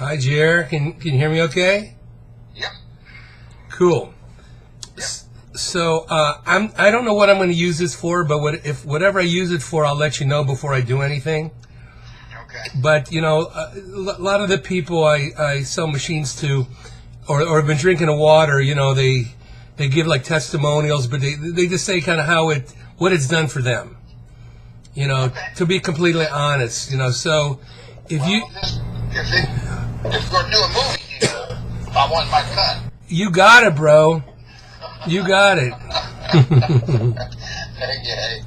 Hi, Jer. Can you hear me okay? Yep. Cool. Yep. So I don't know what I'm going to use this for, but whatever I use it for, I'll let you know before I do anything. Okay. But you know, a lot of the people I sell machines to, or have been drinking the water, you know, they give like testimonials, but they just say kind of what it's done for them. You know, Okay. To be completely honest, you know. So if If we're doing a movie deal, I want my cut. you got it, bro. You got it. Okay.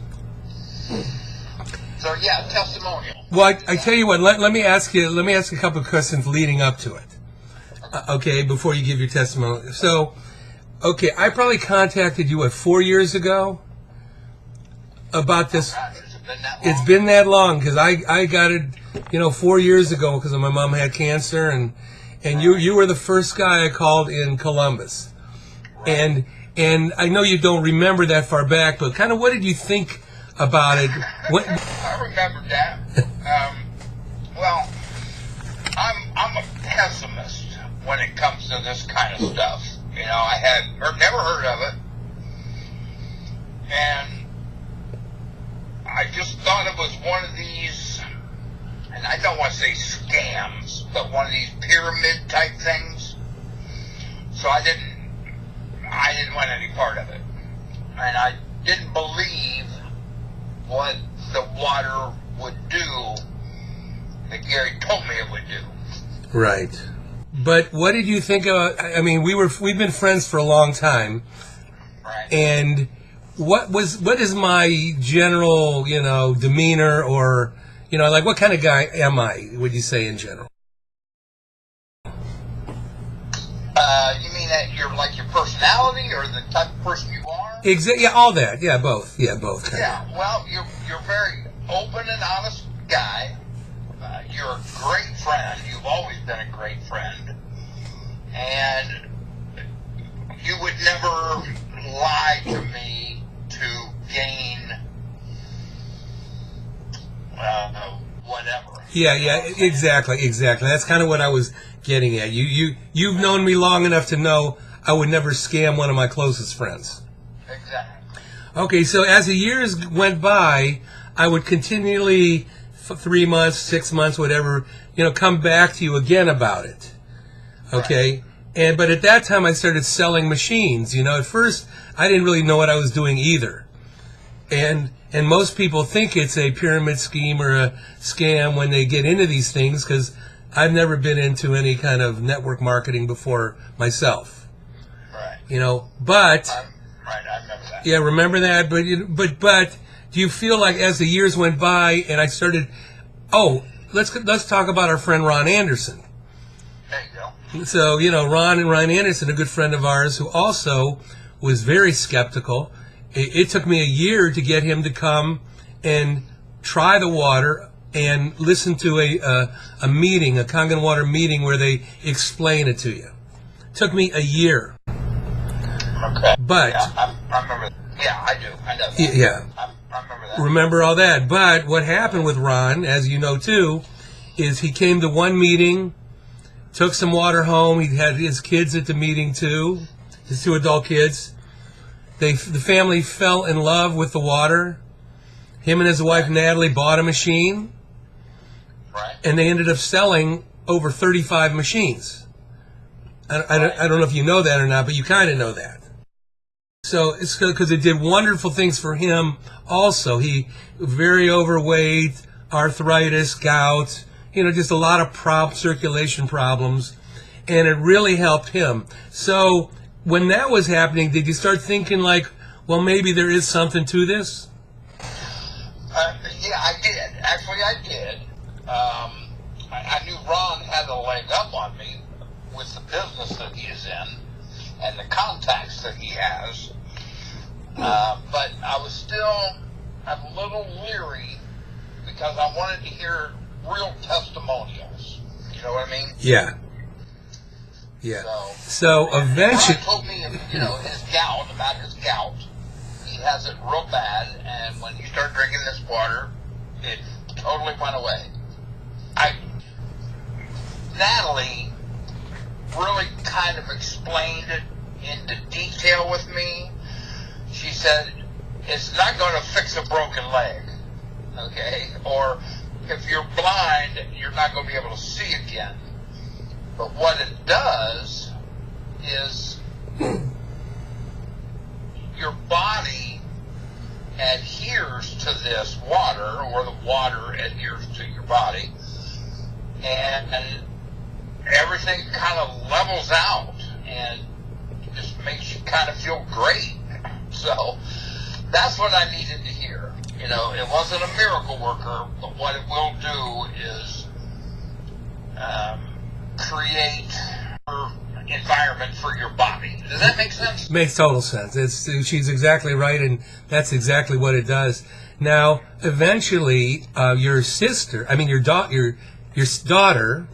So yeah, testimonial. Well, I tell you what. Let me ask you a couple of questions leading up to it. Okay, before you give your testimony. So, okay, I probably contacted you 4 years ago about this. Gosh, has it been that long? It's been that long because I got it, 4 years ago because my mom had cancer and you were the first guy I called in Columbus, Right. and I know you don't remember that far back, but kind of what did you think about it? What? I remember that. Well, I'm a pessimist when it comes to this kind of stuff. You know, I had never heard of it, and I just thought it was one of these, and I don't want to say scams, but one of these pyramid type things. So I didn't want any part of it, and I didn't believe what the water would do that Gary told me it would do. Right. But what did you think of? I mean, we've been friends for a long time, Right. and what is my general demeanor, or like what kind of guy am I? Would you say in general? You mean that you're like your personality or the type of person you are? Yeah, all that. Yeah, both. Yeah, both. Kind Yeah. Well, you're a very open and honest guy. You're a great friend. You've always been a great friend, and you would never lie to me to gain whatever. Yeah, exactly. That's kind of what I was getting at. You've known me long enough to know I would never scam one of my closest friends. Exactly. Okay, so as the years went by, I would continually, 3 months, 6 months, whatever, come back to you again about it. Okay? Right. But at that time I started selling machines. At first I didn't really know what I was doing either. And most people think it's a pyramid scheme or a scam when they get into these things, because I've never been into any kind of network marketing before myself. Right. But right, I remember that. yeah, remember that. But do you feel like as the years went by and I started, let's talk about our friend Ron Anderson. There you go. So Ron Anderson, a good friend of ours, who also was very skeptical. It took me a year to get him to come and try the water and listen to a meeting, a Kangen Water meeting where they explain it to you. It took me a year. Okay. But yeah, I remember. Yeah, I do. I know that. Yeah. I remember that. Remember all that. But what happened with Ron, as you know too, is he came to one meeting, took some water home. He had his kids at the meeting too, his 2 adult kids. The family fell in love with the water. Him and his wife Natalie bought a machine, Right. and they ended up selling over 35 machines. I don't know if you know that or not, but you kind of know that. So it's because it did wonderful things for him also. He very overweight, arthritis, gout, just a lot of circulation problems, and it really helped him. So when that was happening, did you start thinking like, well, maybe there is something to this? Yeah, I did. Actually, I did. I knew Ron had a leg up on me with the business that he is in and the contacts that he has. But I was still a little leery because I wanted to hear real testimonials. You know what I mean? Yeah. So eventually, Ron told me, his gout, about his gout. He has it real bad, and when he started drinking this water, it totally went away. Natalie really kind of explained it into detail with me. She said, it's not going to fix a broken leg, okay? Or if you're blind, you're not going to be able to see again. But what it does is your body adheres to this water, or the water adheres to your body, and everything kind of levels out and just makes you kind of feel great. So that's what I needed to hear. You know, it wasn't a miracle worker, but what it will do is create an environment for your body. Does that make sense? Makes total sense. She's exactly right, and that's exactly what it does. Now, eventually, your daughter,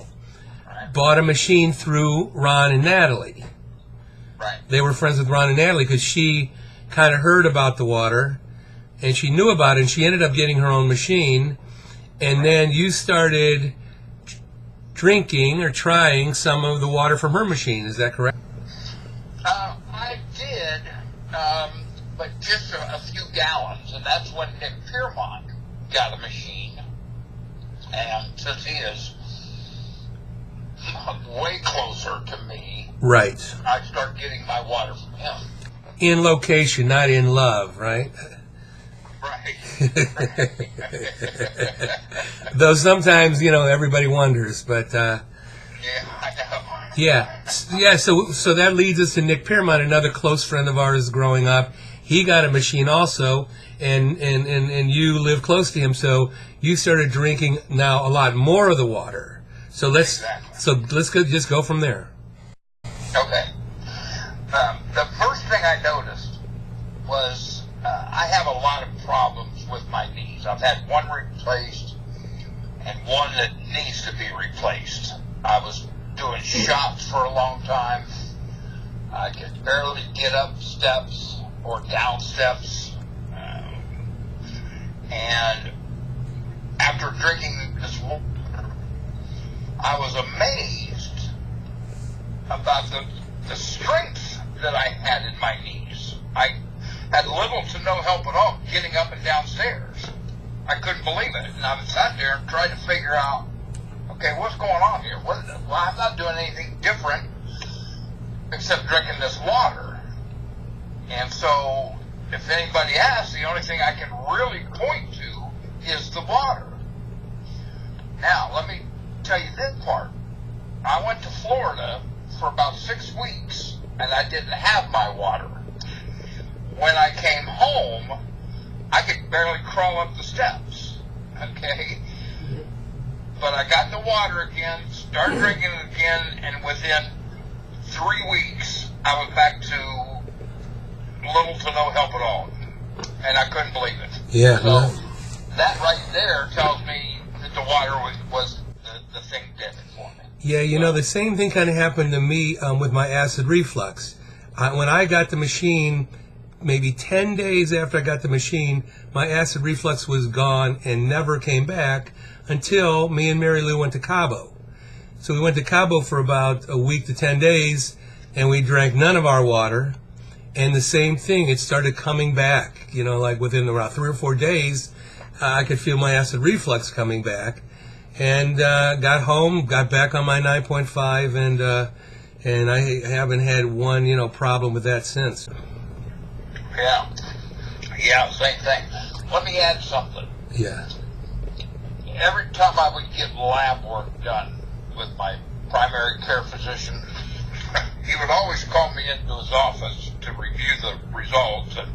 Right. bought a machine through Ron and Natalie. Right. They were friends with Ron and Natalie because she kind of heard about the water, and she knew about it, and she ended up getting her own machine. And then you started drinking or trying some of the water from her machine. Is that correct? I did, but just a few gallons, and that's when Nick Piermont got a machine. And since he is way closer to me, Right. I start getting my water from him. In location, not in love, right? Right. Though sometimes, everybody wonders, but Yeah, I know. yeah. So that leads us to Nick Piermont, another close friend of ours growing up. He got a machine also, and you live close to him, so you started drinking now a lot more of the water. So let's just go from there. Okay. The first thing I noticed was I have a lot of problems with my knees. I've had one replaced and one that needs to be replaced. I was doing shots for a long time. I could barely get up steps or down steps. And after drinking this water, I was amazed about the strength that I had in my knees. I had little to no help at all getting up and down stairs. I couldn't believe it. And I sat there and tried to figure out, okay, what's going on here? Well, I'm not doing anything different except drinking this water. And so, if anybody asks, the only thing I can really point to is the water. Now, let me tell you this part. I went to Florida for about 6 weeks, and I didn't have my water. When I came home, I could barely crawl up the steps, okay? But I got the water again, started drinking it again, and within 3 weeks, I was back to little to no help at all. And I couldn't believe it. Yeah. So that right there tells me that the water was the thing that did it for me. Yeah, the same thing kind of happened to me with my acid reflux. When I got the machine, maybe 10 days after I got the machine, my acid reflux was gone and never came back until me and Mary Lou went to Cabo. So we went to Cabo for about a week to 10 days, and we drank none of our water. And the same thing, it started coming back. Like within around 3 or 4 days, I could feel my acid reflux coming back. And got home, got back on my 9.5, and I haven't had one, problem with that since. Yeah, same thing. Let me add something. Yeah. Every time I would get lab work done with my primary care physician, he would always call me into his office to review the results, and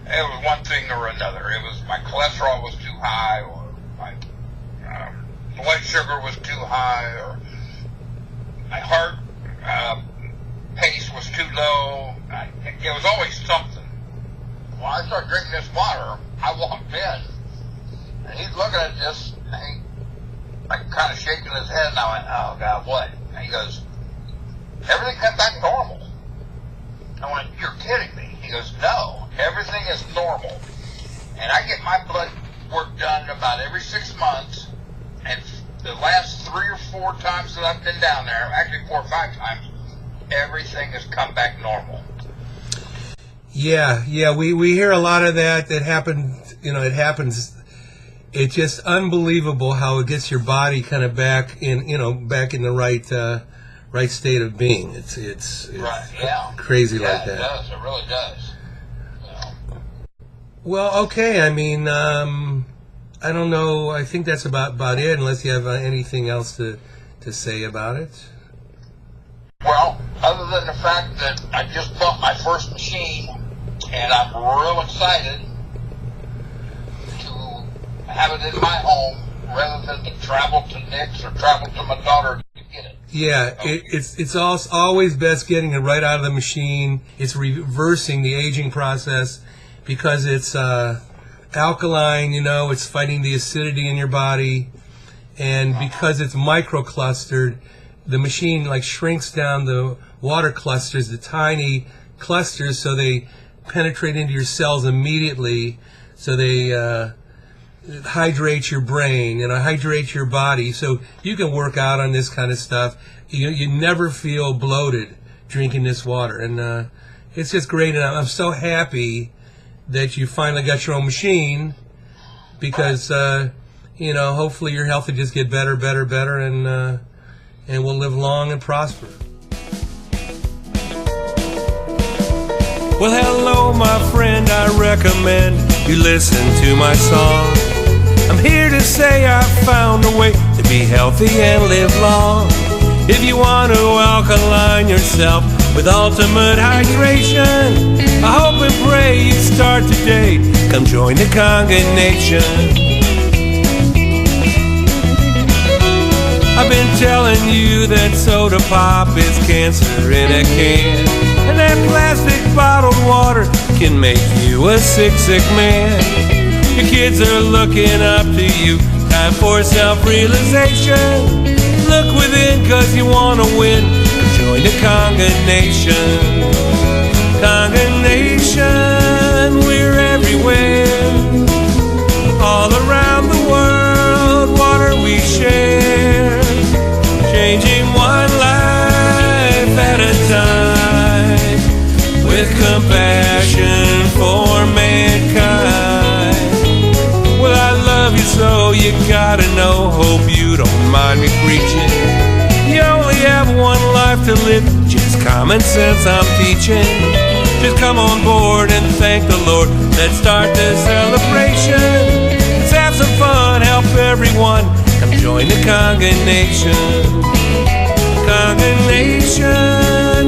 it was one thing or another. It was my cholesterol was too high, or my blood sugar was too high, or my heart pace was too low. It was always something. When I started drinking this water, I walked in, and he's looking at this, and he kind of shaking his head, and I went, oh, God, what? And he goes, everything got back normal. I went, you're kidding me. He goes, no, everything is normal. And I get my blood work done about every 6 months, and the last 3 or 4 times that I've been down there, actually 4 or 5 times, everything has come back normal. Yeah, we hear a lot of that happened, it happens. It's just unbelievable how it gets your body kind of back in the right state of being. It's right, yeah. Crazy yeah, like that. It does, it really does. Well, okay, I mean, I don't know, I think that's about it, unless you have anything else to say about it. Well, other than the fact that I just bought my first machine, and I'm real excited to have it in my home rather than to travel to Nick's or travel to my daughter to get it. Yeah, it's always best getting it right out of the machine. It's reversing the aging process because it's alkaline, it's fighting the acidity in your body, and because it's microclustered, the machine shrinks down the water clusters, the tiny clusters, so they penetrate into your cells immediately, so they hydrate your brain, hydrate your body, so you can work out on this kind of stuff. You never feel bloated drinking this water, and it's just great, and I'm so happy that you finally got your own machine, because hopefully your health will just get better, and we'll live long and prosper. Well, hello, my friend, I recommend you listen to my song. I'm here to say I found a way to be healthy and live long. If you want to alkaline yourself with ultimate hydration, I hope and pray you start today. Come join the Kangen Nation. I've been telling you that soda pop is cancer in a can, and that plastic bottled water can make you a sick, sick man. Your kids are looking up to you, time for self-realization. Look within, cause you wanna win. Join the Kangen Nation. Kangen Nation, we're everywhere. All around the world, water we share. Changing one life at a time, with compassion for mankind. Well, I love you so you gotta know. Hope you don't mind me preaching. You only have one life to live, just common sense I'm teaching. Just come on board and thank the Lord. Let's start this celebration. Let's have some fun, help everyone. Come join the Kangen Nation. Kangen Nation.